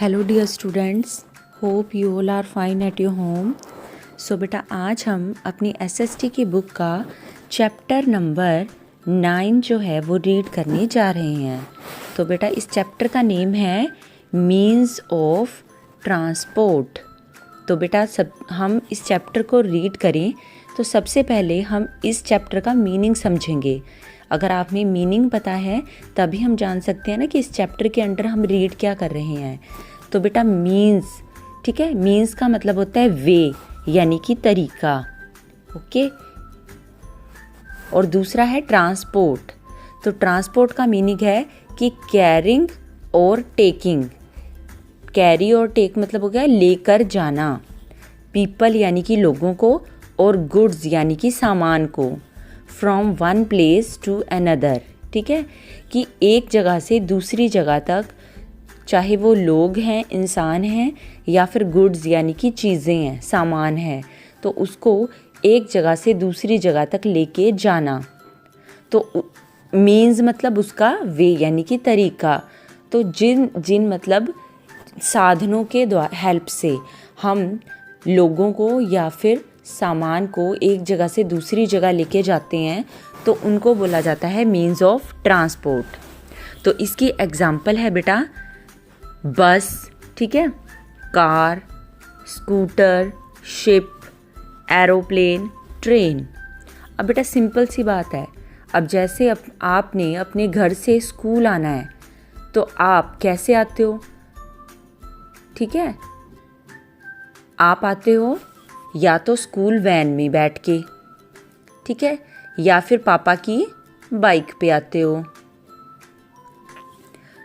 Hello dear students, hope you all are fine at your home. So बेटा, आज हम अपनी एसएसटी की बुक का चैप्टर नंबर 9 जो है वो रीड करने जा रहे हैं। तो बेटा, इस चैप्टर का नेम है मीन्स ऑफ ट्रांसपोर्ट। तो बेटा, हम इस चैप्टर को रीड करें तो सबसे पहले हम इस चैप्टर का मीनिंग समझेंगे। अगर आप में मीनिंग पता है तभी हम जान सकते हैं ना कि इस चैप्टर के अंडर हम रीड क्या कर रहे हैं। तो बेटा, मीन्स, ठीक है, मीन्स का मतलब होता है वे, यानी कि तरीका। ओके। और दूसरा है ट्रांसपोर्ट। तो ट्रांसपोर्ट का मीनिंग है कि कैरिंग और टेकिंग। कैरी और टेक मतलब हो गया लेकर जाना। पीपल यानी कि लोगों को, और गुड्स यानी कि सामान को। From one place to another, ठीक है, कि एक जगह से दूसरी जगह तक, चाहे वो लोग हैं, इंसान हैं, या फिर गुड्स यानी कि चीज़ें हैं, सामान है, तो उसको एक जगह से दूसरी जगह तक लेके जाना। तो मीन्स मतलब उसका वे यानी कि तरीका। तो जिन मतलब साधनों के द्वारा हेल्प से हम लोगों को या फिर सामान को एक जगह से दूसरी जगह लेके जाते हैं तो उनको बोला जाता है मीन्स ऑफ ट्रांसपोर्ट। तो इसकी एग्जाम्पल है बेटा बस, ठीक है, car, scooter, ship, aeroplane, train. अब बेटा सिंपल सी बात है, अब जैसे आपने अपने घर से स्कूल आना है तो आप कैसे आते हो? ठीक है, आप आते हो या तो स्कूल वैन में बैठ के, ठीक है, या फिर पापा की बाइक पे आते हो।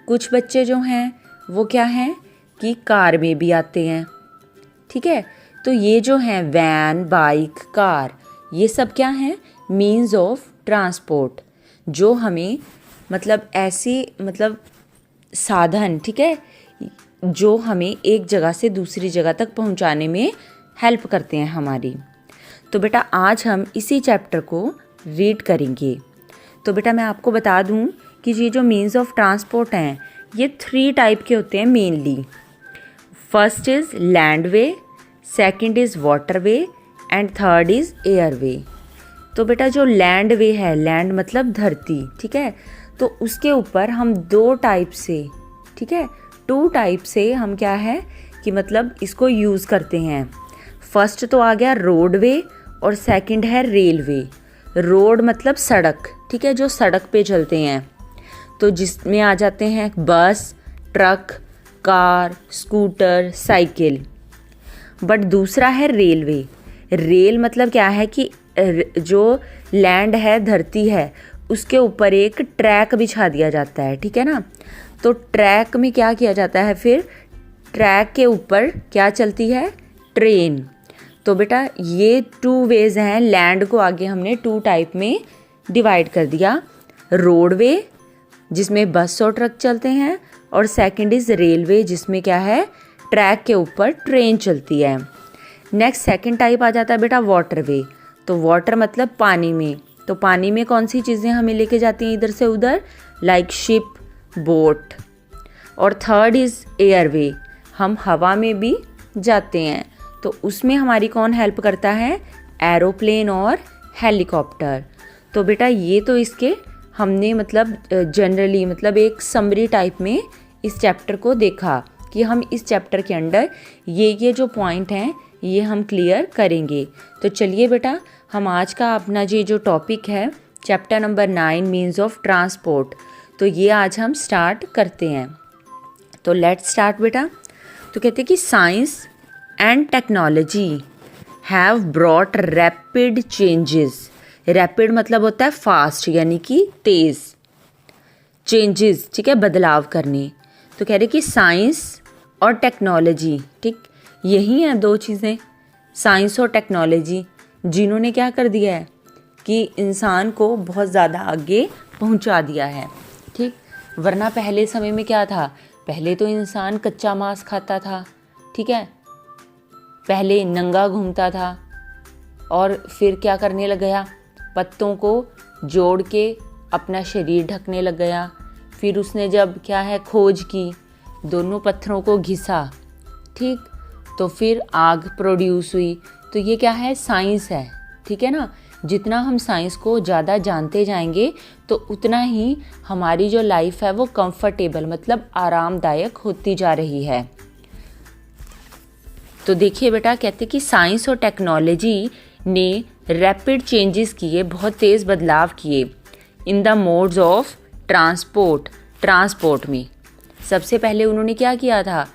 कुछ बच्चे जो हैं वो क्या हैं कि कार में भी आते हैं, ठीक है। तो ये जो हैं वैन, बाइक, कार, ये सब क्या हैं? मीन्स ऑफ ट्रांसपोर्ट, जो हमें मतलब ऐसी मतलब साधन, ठीक है, जो हमें एक जगह से दूसरी जगह तक पहुंचाने में हेल्प करते हैं हमारी। तो बेटा, आज हम इसी चैप्टर को रीड करेंगे। तो बेटा, मैं आपको बता दूं कि ये जो मीन्स ऑफ ट्रांसपोर्ट हैं ये 3 टाइप के होते हैं mainly. First is land way, second is water way, and third is air way. तो बेटा, जो लैंड वे है, लैंड मतलब धरती, ठीक है, तो उसके ऊपर हम 2 टाइप से, ठीक है, 2 टाइप से हम क्या है कि मतलब इसको यूज़ करते हैं। फर्स्ट तो आ गया रोडवे और सेकंड है रेलवे। रोड मतलब सड़क, ठीक है, जो सड़क पे चलते हैं, तो जिसमें आ जाते हैं बस, truck, car, scooter, cycle. But दूसरा है रेलवे। रेल मतलब क्या है कि जो लैंड है, धरती है, उसके ऊपर एक ट्रैक बिछा दिया जाता है, ठीक है ना। तो ट्रैक में क्या किया जाता है, फिर ट्रैक के ऊपर क्या चलती है? ट्रेन। तो बेटा, ये 2 वेज हैं। लैंड को आगे हमने 2 टाइप में डिवाइड कर दिया। रोडवे जिसमें बस और ट्रक चलते हैं, और सेकंड इज़ रेलवे जिसमें क्या है, ट्रैक के ऊपर ट्रेन चलती है। नेक्स्ट सेकंड टाइप आ जाता है बेटा वाटरवे। तो वाटर मतलब पानी में। तो पानी में कौन सी चीज़ें हमें लेके जाती हैं इधर से उधर, लाइक शिप, बोट। और थर्ड इज़ एयरवे, हम हवा में भी जाते हैं, तो उसमें हमारी कौन हेल्प करता है? एरोप्लेन और हेलीकॉप्टर। तो बेटा, ये तो इसके हमने मतलब जनरली मतलब एक समरी टाइप में इस चैप्टर को देखा कि हम इस चैप्टर के अंडर ये जो पॉइंट हैं ये हम क्लियर करेंगे। तो चलिए बेटा, हम आज का अपना ये जो टॉपिक है chapter number 9 means of transport, तो ये आज हम स्टार्ट करते हैं। तो लेट्स स्टार्ट बेटा। तो कहते हैं कि science and technology have brought rapid changes. Rapid मतलब होता है फास्ट, यानी कि तेज़, चेंजेस, ठीक है, बदलाव करने। तो कह रहे कि साइंस और टेक्नोलॉजी, ठीक, यही हैं 2 चीज़ें, साइंस और टेक्नोलॉजी, जिन्होंने क्या कर दिया है कि इंसान को बहुत ज़्यादा आगे पहुंचा दिया है, ठीक। वरना पहले समय में क्या था? पहले तो इंसान कच्चा मांस खाता था, ठीक है, पहले नंगा घूमता था, और फिर क्या करने लग गया? पत्तों को जोड़ के अपना शरीर ढकने लग गया। फिर उसने जब क्या है खोज की, दोनों पत्थरों को घिसा, ठीक, तो फिर आग प्रोड्यूस हुई। तो ये क्या है, साइंस है, ठीक है ना। जितना हम साइंस को ज़्यादा जानते जाएंगे तो उतना ही हमारी जो लाइफ है वो कंफर्टेबल मतलब आरामदायक होती जा रही है। तो देखिए बेटा, कहते कि साइंस और टेक्नोलॉजी ने रैपिड चेंजेस किए, बहुत तेज़ बदलाव किए in the modes of transport में। सबसे पहले उन्होंने क्या किया था,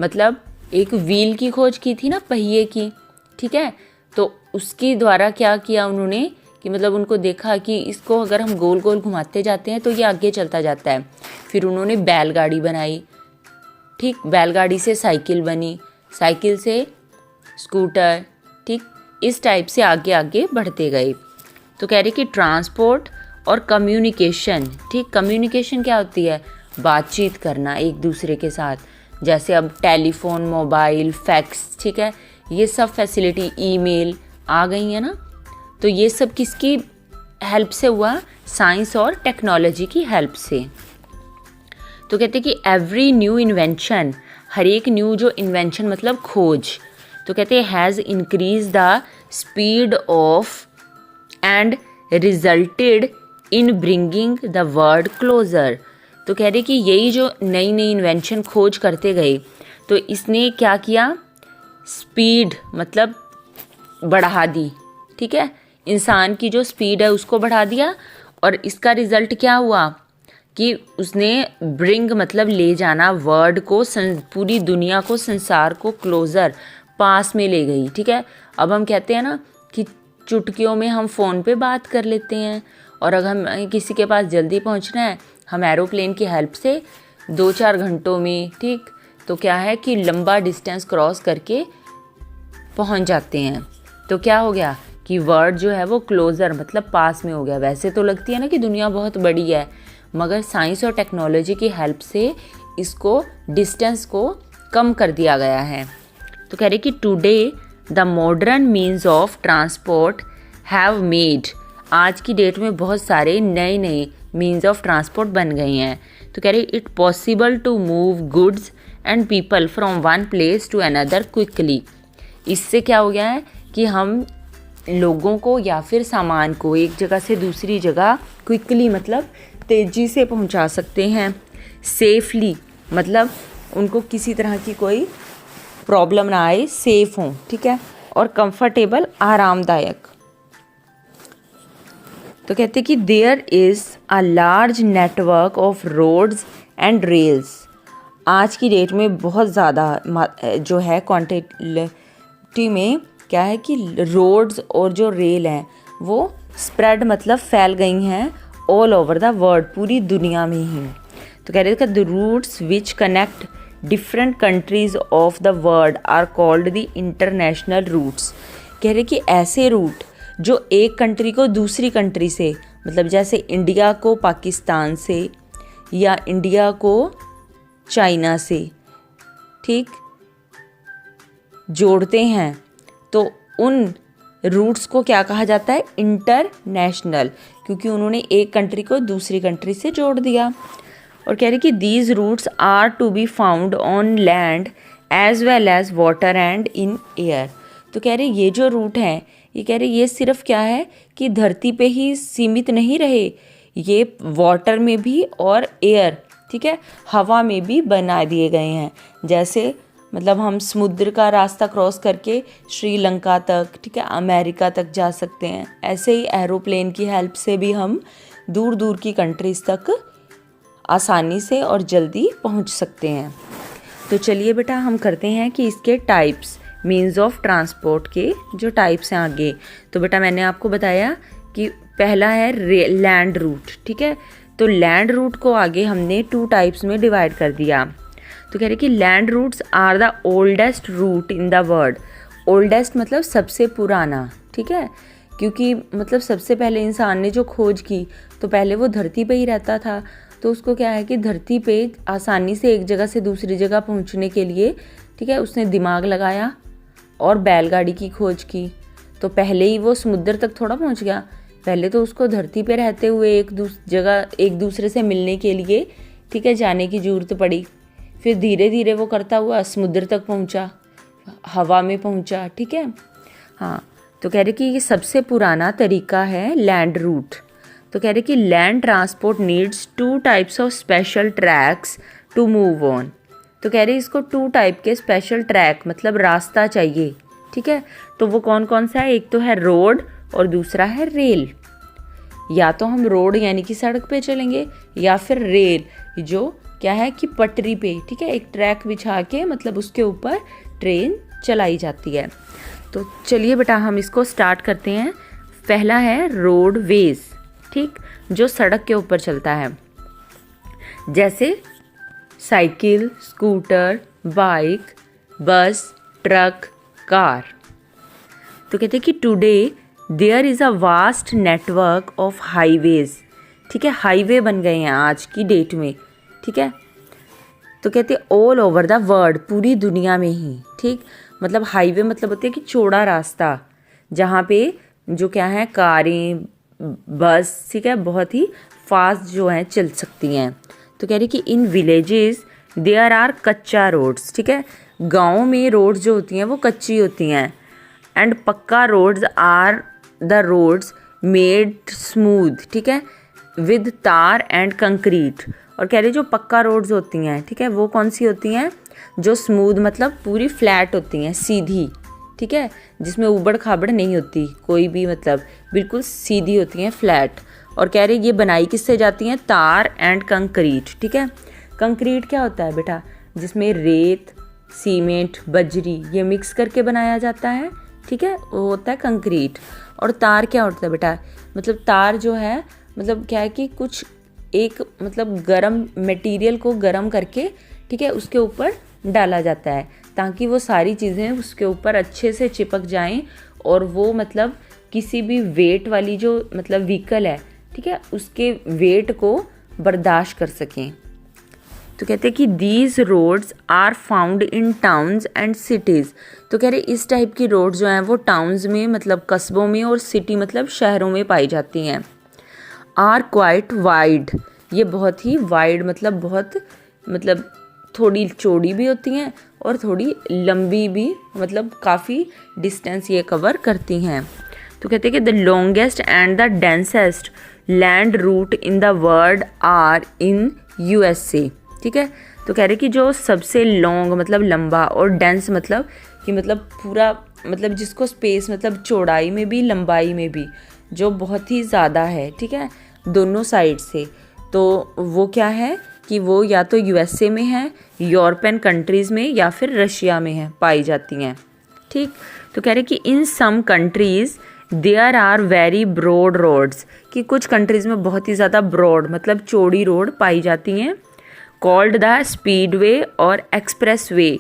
मतलब एक व्हील की खोज की थी ना, पहिए की, ठीक है। तो उसके द्वारा क्या किया उन्होंने कि मतलब उनको देखा कि इसको अगर हम गोल गोल घुमाते जाते हैं तो ये आगे चलता जाता है। फिर उन्होंने बैलगाड़ी बनाई, ठीक, बैलगाड़ी से साइकिल बनी, साइकिल से स्कूटर, ठीक, इस टाइप से आगे आगे बढ़ते गए। तो कह रहे कि ट्रांसपोर्ट और कम्युनिकेशन, ठीक, कम्युनिकेशन क्या होती है, बातचीत करना एक दूसरे के साथ, जैसे अब टेलीफोन, मोबाइल, फैक्स, ठीक है, ये सब फैसिलिटी, ईमेल आ गई है ना। तो ये सब किसकी हेल्प से हुआ, साइंस और टेक्नोलॉजी की हेल्प से। तो कहते कि एवरी न्यू इन्वेंशन, हर एक न्यू जो इन्वेंशन मतलब खोज, तो कहते has increase the speed of and resulted in bringing the world closer. तो कह रहे कि यही जो नई नई इन्वेंशन खोज करते गए तो इसने क्या किया, स्पीड मतलब बढ़ा दी, ठीक है, इंसान की जो स्पीड है उसको बढ़ा दिया। और इसका रिजल्ट क्या हुआ कि उसने ब्रिंग मतलब ले जाना, वर्ड को, पूरी दुनिया को, संसार को क्लोजर, पास में ले गई, ठीक है। अब हम कहते हैं ना कि चुटकियों में हम फ़ोन पे बात कर लेते हैं, और अगर हम किसी के पास जल्दी पहुंचना है, हम एरोप्लेन की हेल्प से 2-4 घंटों में, ठीक, तो क्या है कि लंबा डिस्टेंस क्रॉस करके पहुंच जाते हैं। तो क्या हो गया कि वर्ड जो है वो क्लोज़र मतलब पास में हो गया। वैसे तो लगती है ना कि दुनिया बहुत बड़ी है, मगर साइंस और टेक्नोलॉजी की हेल्प से इसको, डिस्टेंस को कम कर दिया गया है। तो कह रहे कि today the modern means of transport have made, आज की डेट में बहुत सारे नए नए मीन्स ऑफ ट्रांसपोर्ट बन गए हैं। तो कह रहे it possible to move goods and people from one place to another quickly. इससे क्या हो गया है कि हम लोगों को या फिर सामान को एक जगह से दूसरी जगह क्विकली मतलब तेज़ी से पहुंचा सकते हैं, सेफली मतलब उनको किसी तरह की कोई प्रॉब्लम ना आए, सेफ हों, ठीक है, और कंफर्टेबल, आरामदायक। तो कहते कि there is a large network of roads and rails. आज की डेट में बहुत ज़्यादा जो है क्वांटिटी में क्या है कि रोड्स और जो रेल हैं वो स्प्रेड मतलब फैल गई हैं ऑल ओवर द वर्ल्ड, पूरी दुनिया में ही। तो कह रहे थे the routes which connect different countries of the world are called the international routes. कह रहे कि ऐसे रूट जो एक कंट्री को दूसरी कंट्री से, मतलब जैसे इंडिया को पाकिस्तान से या इंडिया को चाइना से, ठीक, जोड़ते हैं, तो उन रूट्स को क्या कहा जाता है, इंटरनेशनल, क्योंकि उन्होंने एक कंट्री को दूसरी कंट्री से जोड़ दिया। और कह रहे कि these routes are to be found on land as well as water and in air. तो कह रहे ये जो रूट हैं, ये कह रहे ये सिर्फ क्या है कि धरती पे ही सीमित नहीं रहे, ये वाटर में भी और एयर, ठीक है, हवा में भी बना दिए गए हैं। जैसे मतलब हम समुद्र का रास्ता क्रॉस करके श्रीलंका तक, ठीक है, अमेरिका तक जा सकते हैं, ऐसे ही एरोप्लेन की हेल्प से भी हम दूर दूर की कंट्रीज़ तक आसानी से और जल्दी पहुंच सकते हैं। तो चलिए बेटा हम करते हैं कि इसके टाइप्स, मीन्स ऑफ ट्रांसपोर्ट के जो टाइप्स हैं आगे। तो बेटा मैंने आपको बताया कि पहला है लैंड रूट, ठीक है। तो लैंड रूट को आगे हमने 2 टाइप्स में डिवाइड कर दिया। तो कह रहे कि land routes are the oldest route in the world. Oldest मतलब सबसे पुराना, ठीक है, क्योंकि मतलब सबसे पहले इंसान ने जो खोज की तो पहले वो धरती पे ही रहता था, तो उसको क्या है कि धरती पे आसानी से एक जगह से दूसरी जगह पहुंचने के लिए, ठीक है, उसने दिमाग लगाया और बैलगाड़ी की खोज की। तो पहले ही वो समुद्र तक थोड़ा पहुंच गया, पहले तो उसको धरती पे रहते हुए एक दूसरे से मिलने के लिए, ठीक है, जाने की ज़रूरत पड़ी। फिर धीरे धीरे वो करता हुआ समुद्र तक पहुंचा, हवा में पहुंचा, ठीक है। हाँ, तो कह रहे कि ये सबसे पुराना तरीका है लैंड रूट। तो कह रहे कि land transport needs 2 types of special tracks to move on. तो कह रहे इसको 2 टाइप के स्पेशल ट्रैक मतलब रास्ता चाहिए, ठीक है। तो वो कौन कौन सा है? एक तो है रोड और दूसरा है रेल। या तो हम रोड यानी कि सड़क पे चलेंगे, या फिर रेल जो क्या है कि पटरी पे, ठीक है, एक ट्रैक बिछा के मतलब उसके ऊपर ट्रेन चलाई जाती है। तो चलिए बेटा हम इसको स्टार्ट करते हैं। पहला है रोडवेज, ठीक, जो सड़क के ऊपर चलता है, जैसे cycle, scooter, bike, bus, truck, car. तो कहते हैं कि today there is a vast network of highways, ठीक है, हाईवे बन गए हैं आज की डेट में, ठीक है। तो कहते हैं ऑल ओवर द वर्ल्ड, पूरी दुनिया में ही, ठीक। मतलब हाईवे मतलब होते हैं कि चौड़ा रास्ता जहाँ पे जो क्या है कारें, बस, ठीक है, बहुत ही फास्ट जो है चल सकती हैं। तो कह रही कि इन विलेजेस देयर आर कच्चा रोड्स, ठीक है, गाँव में रोड्स जो होती हैं वो कच्ची होती हैं। And pucca roads are the roads made smooth, ठीक है, विद तार एंड कंक्रीट। और कह रही जो पक्का रोड्स होती हैं, ठीक है, वो कौन सी होती हैं? जो स्मूथ मतलब पूरी फ्लैट होती हैं, सीधी, ठीक है, जिसमें उबड़ खाबड़ नहीं होती कोई भी, मतलब बिल्कुल सीधी होती हैं, फ्लैट। और कह रही ये बनाई किससे जाती हैं? तार एंड कंक्रीट, ठीक है। कंक्रीट क्या होता है बेटा? जिसमें रेत, सीमेंट, बजरी ये मिक्स करके बनाया जाता है, ठीक है, वो होता है कंक्रीट। और तार क्या होता है बेटा? मतलब तार जो है मतलब क्या है कि कुछ एक मतलब गरम मटेरियल को गरम करके, ठीक है, उसके ऊपर डाला जाता है ताकि वो सारी चीज़ें उसके ऊपर अच्छे से चिपक जाएं और वो मतलब किसी भी वेट वाली जो मतलब व्हीकल है, ठीक है, उसके वेट को बर्दाश्त कर सकें। तो कहते हैं कि these roads are found in towns and cities. तो कह रहे इस टाइप की रोड जो हैं वो टाउन्स में मतलब कस्बों में और सिटी मतलब शहरों में पाई जाती हैं। आर क्वाइट वाइड, ये बहुत ही वाइड मतलब बहुत मतलब थोड़ी चौड़ी भी होती हैं और थोड़ी लंबी भी, मतलब काफ़ी डिस्टेंस ये कवर करती हैं। तो कहते हैं कि the longest and the densest land route in the world are in USA, ठीक है। तो कह रहे कि जो सबसे लॉन्ग मतलब लंबा और डेंस मतलब कि मतलब पूरा मतलब जिसको स्पेस मतलब चौड़ाई में भी लंबाई में भी जो बहुत ही ज़्यादा है, ठीक है, दोनों साइड से, तो वो क्या है कि वो या तो USA में है, यूरोपियन कंट्रीज़ में, या फिर रशिया में है, पाई जाती हैं, ठीक। तो कह रहे कि in some countries there are very broad roads, कि कुछ कंट्रीज़ में बहुत ही ज़्यादा ब्रॉड मतलब चौड़ी रोड पाई जाती हैं, कॉल्ड द स्पीडवे और एक्सप्रेस वे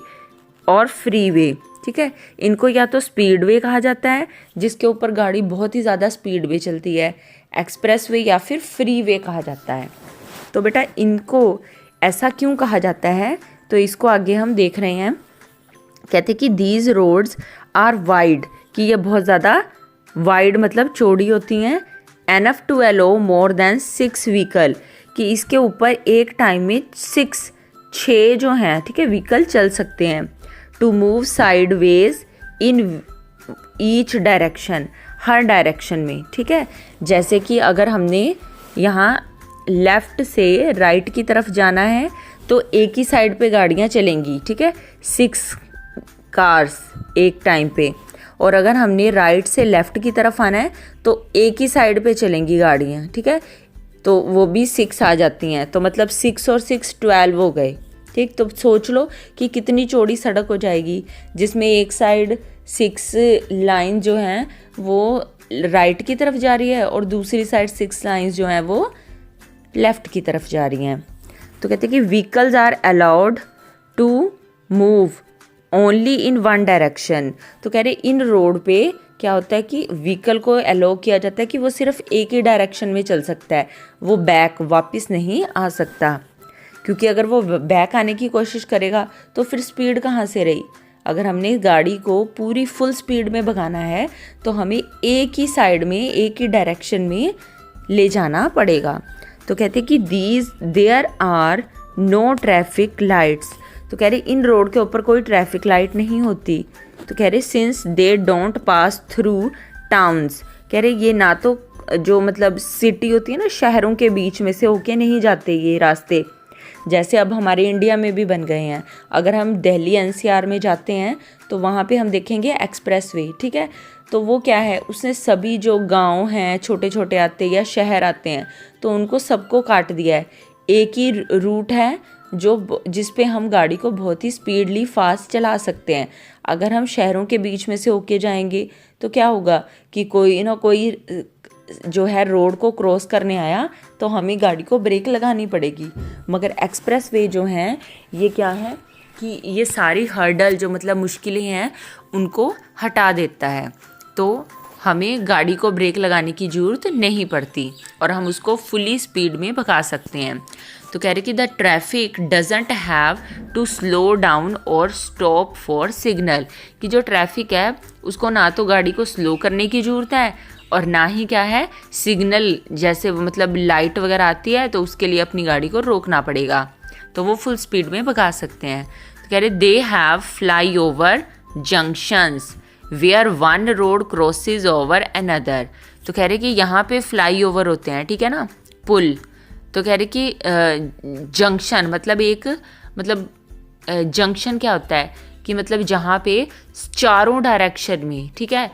और फ्री वे, ठीक है। इनको या तो स्पीडवे कहा जाता है जिसके ऊपर गाड़ी बहुत ही ज़्यादा स्पीड में चलती है, एक्सप्रेस वे या फिर फ्री वे कहा जाता है। तो बेटा इनको ऐसा क्यों कहा जाता है? तो इसको आगे हम देख रहे हैं। कहते कि दीज रोड्स आर वाइड, कि ये बहुत ज़्यादा वाइड मतलब चौड़ी होती हैं, enough to allow more than 6 vehicle, कि इसके ऊपर एक टाइम में 6 जो हैं, ठीक है, व्हीकल चल सकते हैं। To move sideways in each direction, हर डायरेक्शन में, ठीक है। जैसे कि अगर हमने यहाँ लेफ़्ट से राइट की तरफ जाना है तो एक ही साइड पे गाड़ियाँ चलेंगी, ठीक है, 6 कार्स एक टाइम पे। और अगर हमने राइट से लेफ़्ट की तरफ आना है तो एक ही साइड पे चलेंगी गाड़ियाँ, ठीक है, तो वो भी 6 आ जाती हैं। तो मतलब 6 और 6 12 हो गए, ठीक। तो सोच लो कि कितनी चौड़ी सड़क हो जाएगी जिसमें एक साइड 6 लाइन जो हैं वो राइट की तरफ जा रही है और दूसरी साइड 6 लाइंस जो हैं वो लेफ़्ट की तरफ जा रही हैं। तो कहते हैं कि vehicles are allowed to move only in one direction. तो कह रहे इन रोड पे क्या होता है कि व्हीकल को अलाउ किया जाता है कि वो सिर्फ एक ही डायरेक्शन में चल सकता है, वो बैक वापस नहीं आ सकता, क्योंकि अगर वो बैक आने की कोशिश करेगा तो फिर स्पीड कहाँ से रही। अगर हमने गाड़ी को पूरी फुल स्पीड में भगाना है तो हमें एक ही साइड में एक ही डायरेक्शन में ले जाना पड़ेगा। तो कहते हैं कि there are no traffic lights. तो कह रहे इन रोड के ऊपर कोई ट्रैफिक लाइट नहीं होती। तो कह रहे since they don't pass through towns, कह रहे ये ना तो जो मतलब सिटी होती है ना, शहरों के बीच में से होके नहीं जाते ये रास्ते, जैसे अब हमारे इंडिया में भी बन गए हैं। अगर हम दिल्ली एनसीआर में जाते हैं तो वहाँ पे हम देखेंगे एक्सप्रेस वे, ठीक है। तो वो क्या है, उसने सभी जो गांव हैं छोटे छोटे आते हैं या शहर आते हैं तो उनको सबको काट दिया है। एक ही रूट है जो जिस पे हम गाड़ी को बहुत ही स्पीडली फास्ट चला सकते हैं। अगर हम शहरों के बीच में से होके जाएंगे तो क्या होगा कि कोई ना कोई जो है रोड को क्रॉस करने आया तो हमें गाड़ी को ब्रेक लगानी पड़ेगी। मगर एक्सप्रेस वे जो हैं ये क्या है कि ये सारी हर्डल जो मतलब मुश्किलें हैं उनको हटा देता है, तो हमें गाड़ी को ब्रेक लगाने की ज़रूरत नहीं पड़ती और हम उसको फुली स्पीड में भगा सकते हैं। तो कह रहे कि the traffic doesn't have to slow down or stop for signal, कि जो ट्रैफिक है उसको ना तो गाड़ी को स्लो करने की ज़रूरत है और ना ही क्या है सिग्नल, जैसे मतलब लाइट वगैरह आती है तो उसके लिए अपनी गाड़ी को रोकना पड़ेगा, तो वो फुल स्पीड में भगा सकते हैं। तो कह रहे they have flyover junctions where one road crosses over another. तो कह रहे कि यहाँ पे फ्लाई ओवर होते हैं, ठीक है ना, पुल। तो कह रहे कि जंक्शन मतलब एक मतलब जंक्शन क्या होता है कि मतलब जहाँ पे चारों डायरेक्शन में, ठीक है,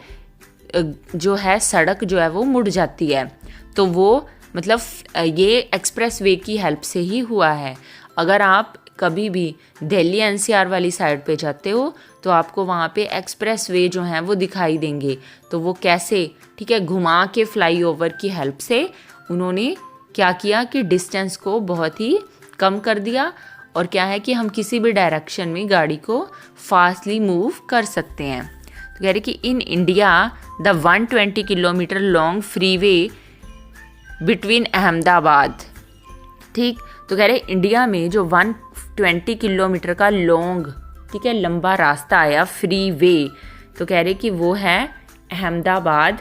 जो है सड़क जो है वो मुड़ जाती है, तो वो मतलब ये एक्सप्रेस वे की हेल्प से ही हुआ है। अगर आप कभी भी दिल्ली एनसीआर वाली साइड पे जाते हो तो आपको वहाँ पे एक्सप्रेस वे जो हैं वो दिखाई देंगे। तो वो कैसे, ठीक है, घुमा के फ्लाई ओवर की हेल्प से उन्होंने क्या किया कि डिस्टेंस को बहुत ही कम कर दिया और क्या है कि हम किसी भी डायरेक्शन में गाड़ी को फास्टली मूव कर सकते हैं। तो कह रहे कि in India the 120 kilometre long freeway between Ahmedabad, ठीक, तो कह रहे इंडिया में जो 120 किलोमीटर का लॉन्ग, ठीक है, लंबा रास्ता आया फ्री वे, तो कह रहे कि वो है अहमदाबाद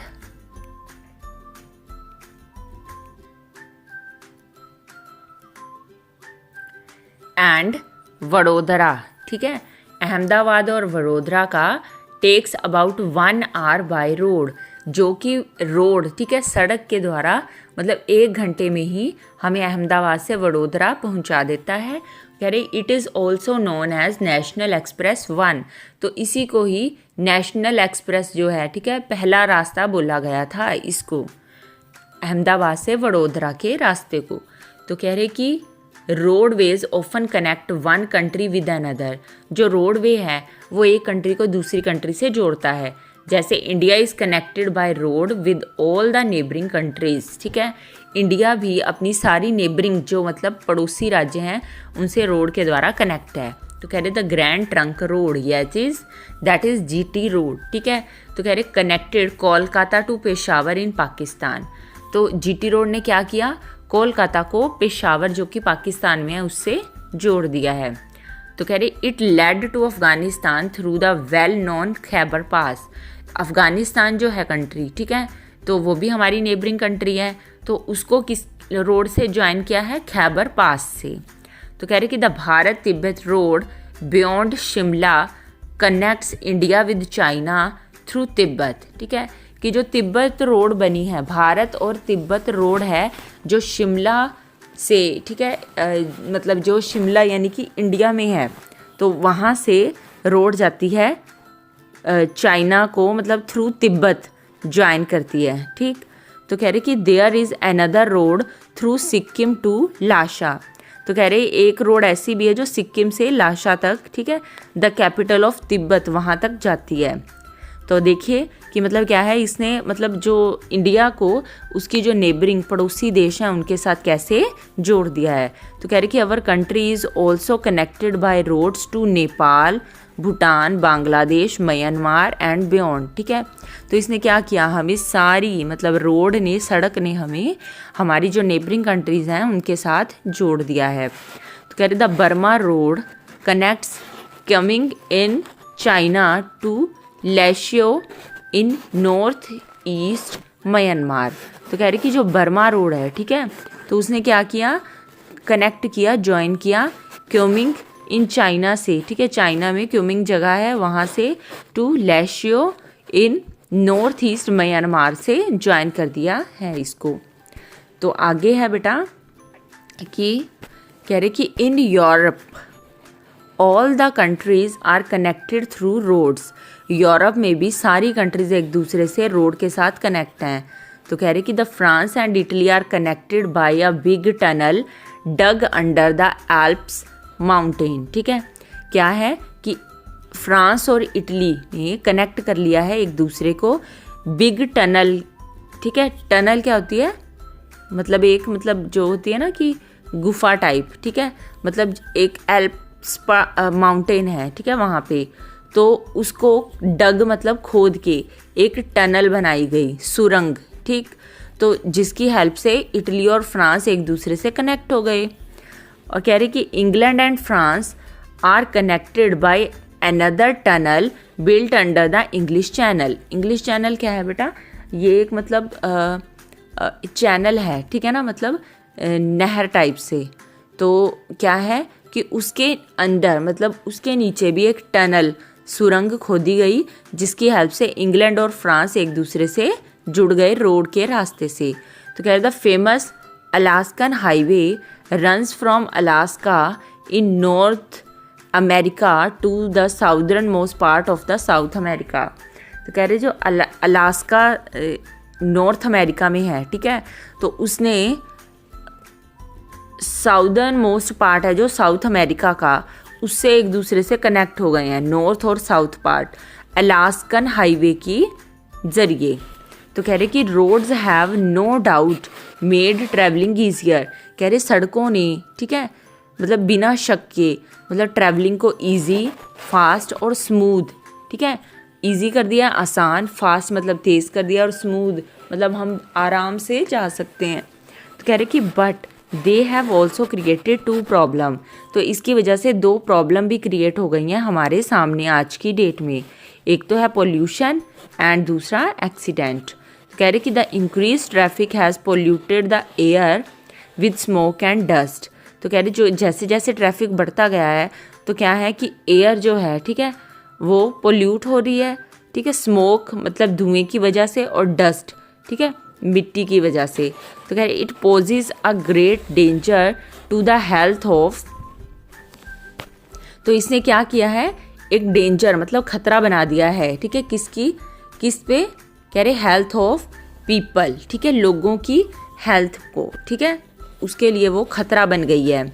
एंड वडोदरा, ठीक है, अहमदाबाद और वडोदरा का takes about 1 hour by road, जो कि रोड, ठीक है, सड़क के द्वारा मतलब 1 घंटे में ही हमें अहमदाबाद से वडोदरा पहुंचा देता है। कह रहे it is also known as national express 1, तो इसी को ही नेशनल एक्सप्रेस जो है, ठीक है, पहला रास्ता बोला गया था इसको, अहमदाबाद से वडोदरा के रास्ते को। तो कह रहे कि roadways often connect one country with another, जो रोडवे है वो एक कंट्री को दूसरी कंट्री से जोड़ता है। जैसे India is connected by road with all the neighbouring countries, ठीक है, इंडिया भी अपनी सारी नेबरिंग जो मतलब पड़ोसी राज्य हैं उनसे रोड के द्वारा कनेक्ट है। तो कह रहे the grand trunk road that is GT road, ठीक है। तो कह रहे कनेक्टेड कोलकाता टू पेशावर इन पाकिस्तान, तो जीटी रोड ने क्या किया, कोलकाता को पेशावर जो कि पाकिस्तान में है उससे जोड़ दिया है। तो कह रहे it led to Afghanistan through the well known Khyber Pass, Afghanistan जो है कंट्री, ठीक है, तो वो भी हमारी नेबरिंग कंट्री है, तो उसको किस रोड से ज्वाइन किया है, खैबर पास से। तो कह रहे कि the Bharat Tibet road beyond Shimla connects India with China through Tibet, ठीक है, कि जो तिब्बत रोड बनी है, भारत और तिब्बत रोड है जो शिमला से, ठीक है, मतलब जो शिमला यानी कि इंडिया में है, तो वहाँ से रोड जाती है चाइना को, मतलब थ्रू तिब्बत ज्वाइन करती है, ठीक। तो कह रहे कि there is another road through Sikkim to Lhasa, तो कह रहे एक रोड ऐसी भी है जो सिक्किम से लाशा तक, ठीक है, द कैपिटल ऑफ तिब्बत, वहाँ तक जाती है। तो देखिए कि मतलब क्या है, इसने मतलब जो इंडिया को उसकी जो नेबरिंग पड़ोसी देश हैं उनके साथ कैसे जोड़ दिया है। तो कह रहे कि our country is also connected by roads to Nepal, Bhutan, Bangladesh, Myanmar and beyond, ठीक है। तो इसने क्या किया, हमें सारी मतलब रोड ने, सड़क ने हमें हमारी जो नेबरिंग कंट्रीज़ हैं उनके साथ जोड़ दिया है। तो कह रहे the Burma Road connects coming in China to Lashio in north east Myanmar. तो कह रहे कि जो बर्मा रोड है, ठीक है, तो उसने क्या किया, कनेक्ट किया, ज्वाइन किया क्योमिंग इन चाइना से, ठीक है, चाइना में क्यूमिंग जगह है वहाँ से, to Lashio in north east Myanmar से ज्वाइन कर दिया है इसको। तो आगे है बेटा कि कह रहे कि in Europe all the countries are connected through roads. Europe में भी सारी कंट्रीज एक दूसरे से रोड के साथ कनेक्ट हैं। तो कह रहे कि the France and Italy are connected by a big tunnel dug under the Alps mountain. ठीक है, क्या है कि फ्रांस और इटली ने कनेक्ट कर लिया है एक दूसरे को बिग टनल। ठीक है, टनल क्या होती है, मतलब एक, मतलब जो होती है ना कि गुफा टाइप। ठीक है, मतलब एक एल्प्स माउंटेन है, ठीक है, वहाँ पे तो उसको डग मतलब खोद के एक टनल बनाई गई, सुरंग। ठीक, तो जिसकी हेल्प से इटली और फ्रांस एक दूसरे से कनेक्ट हो गए। और कह रहे कि England and France are connected by another tunnel built under the English Channel. English Channel क्या है बेटा, ये एक मतलब चैनल है, ठीक है ना, मतलब नहर टाइप से। तो क्या है कि उसके अंदर मतलब उसके नीचे भी एक टनल सुरंग खोदी गई जिसकी हेल्प से इंग्लैंड और फ्रांस एक दूसरे से जुड़ गए रोड के रास्ते से। तो कह रहे the famous Alaskan highway runs from Alaska in North America to the southern most part of the South America. तो कह रहे जो अलास्का नॉर्थ अमेरिका में है, ठीक है, तो उसने साउदर्न मोस्ट पार्ट है जो साउथ अमेरिका का, उससे एक दूसरे से कनेक्ट हो गए हैं, नॉर्थ और साउथ पार्ट अलास्कन हाईवे की जरिए। तो कह रहे कि roads have no doubt made travelling easier. कह रहे सड़कों ने, ठीक है, मतलब बिना शक के मतलब ट्रैवलिंग को इजी, फास्ट और स्मूथ, ठीक है, इजी कर दिया, आसान, फास्ट मतलब तेज़ कर दिया, और स्मूथ मतलब हम आराम से जा सकते हैं। तो कह रहे कि but they have also created 2 problem. तो इसकी वजह से 2 प्रॉब्लम भी क्रिएट हो गई हैं हमारे सामने आज की डेट में। एक तो है पोल्यूशन एंड दूसरा एक्सीडेंट। कह रहे कि the increase traffic has polluted the air with smoke and dust. तो कह रहे जो जैसे जैसे ट्रैफिक बढ़ता गया है तो क्या है कि एयर जो है, ठीक है, वो पोल्यूट हो रही है, ठीक है, स्मोक मतलब धुएं की वजह से, और डस्ट, ठीक है, मिट्टी की वजह से। तो कह रहे it poses a great danger to the health of. तो इसने क्या किया है, एक डेंजर मतलब खतरा बना दिया है, ठीक है, किस पे, कह रहे हेल्थ ऑफ पीपल, ठीक है, लोगों की हेल्थ को, ठीक है, उसके लिए वो खतरा बन गई है।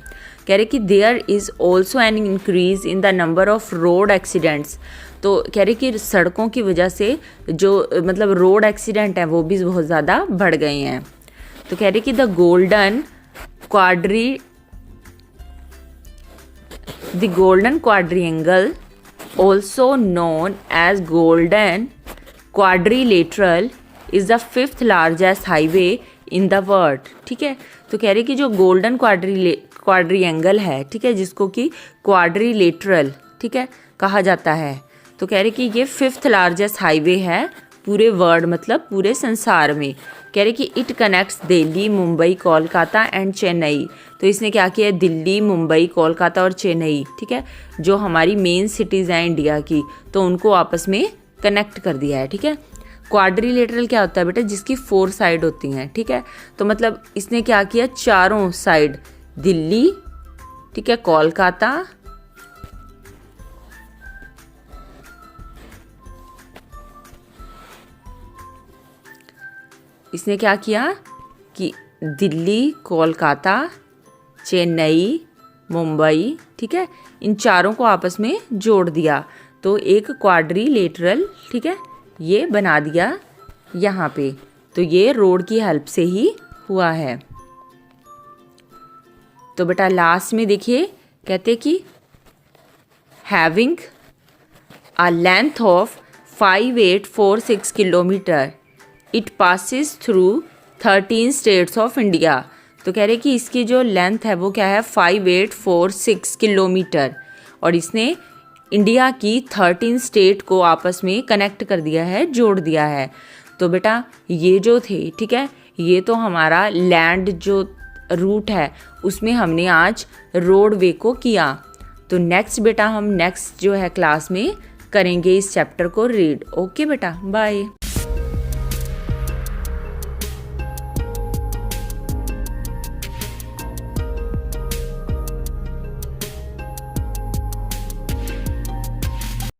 कह रहे कि there is also an increase in the number of road accidents. तो कह रहे कि सड़कों की वजह से जो मतलब रोड एक्सीडेंट है वो भी बहुत ज़्यादा बढ़ गए हैं। तो कह रहे कि the Golden Quadriangle also known as Golden Quadrilateral is the 5th largest highway in the world. ठीक है, तो कह रहे कि जो गोल्डन क्वाड्रिएंगल है, ठीक है, जिसको कि क्वाड्रिलेटरल, ठीक है, कहा जाता है। तो कह रहे कि ये 5th लार्जेस्ट हाईवे है पूरे वर्ल्ड मतलब पूरे संसार में। कह रहे कि it connects Delhi, Mumbai, Kolkata and Chennai. तो इसने क्या किया है, दिल्ली, मुंबई, कोलकाता और चेन्नई, ठीक है, जो हमारी मेन सिटीज़ हैं इंडिया की, तो उनको आपस में कनेक्ट कर दिया है। ठीक है, क्वाड्रिलेटरल क्या होता है बेटा, जिसकी 4 साइड होती हैं, ठीक है, तो मतलब इसने क्या किया, चारों साइड दिल्ली, ठीक है, कोलकाता, इसने क्या किया कि दिल्ली, कोलकाता, चेन्नई, मुंबई, ठीक है, इन चारों को आपस में जोड़ दिया, तो एक क्वाड्रिलेटरल, ठीक है, ये बना दिया यहाँ पे। तो ये रोड की हेल्प से ही हुआ है। तो बेटा लास्ट में देखिए, कहते कि having a length of 5846 kilometre it passes through 13 states of India. तो कह रहे कि इसकी जो लेंथ है वो क्या है, 5846 किलोमीटर, और इसने इंडिया की 13 स्टेट को आपस में कनेक्ट कर दिया है, जोड़ दिया है। तो बेटा ये जो थे, ठीक है, ये तो हमारा लैंड जो रूट है उसमें हमने आज रोडवे को किया। तो नेक्स्ट बेटा हम नेक्स्ट जो है क्लास में करेंगे इस चैप्टर को रीड। ओके बेटा, बाय।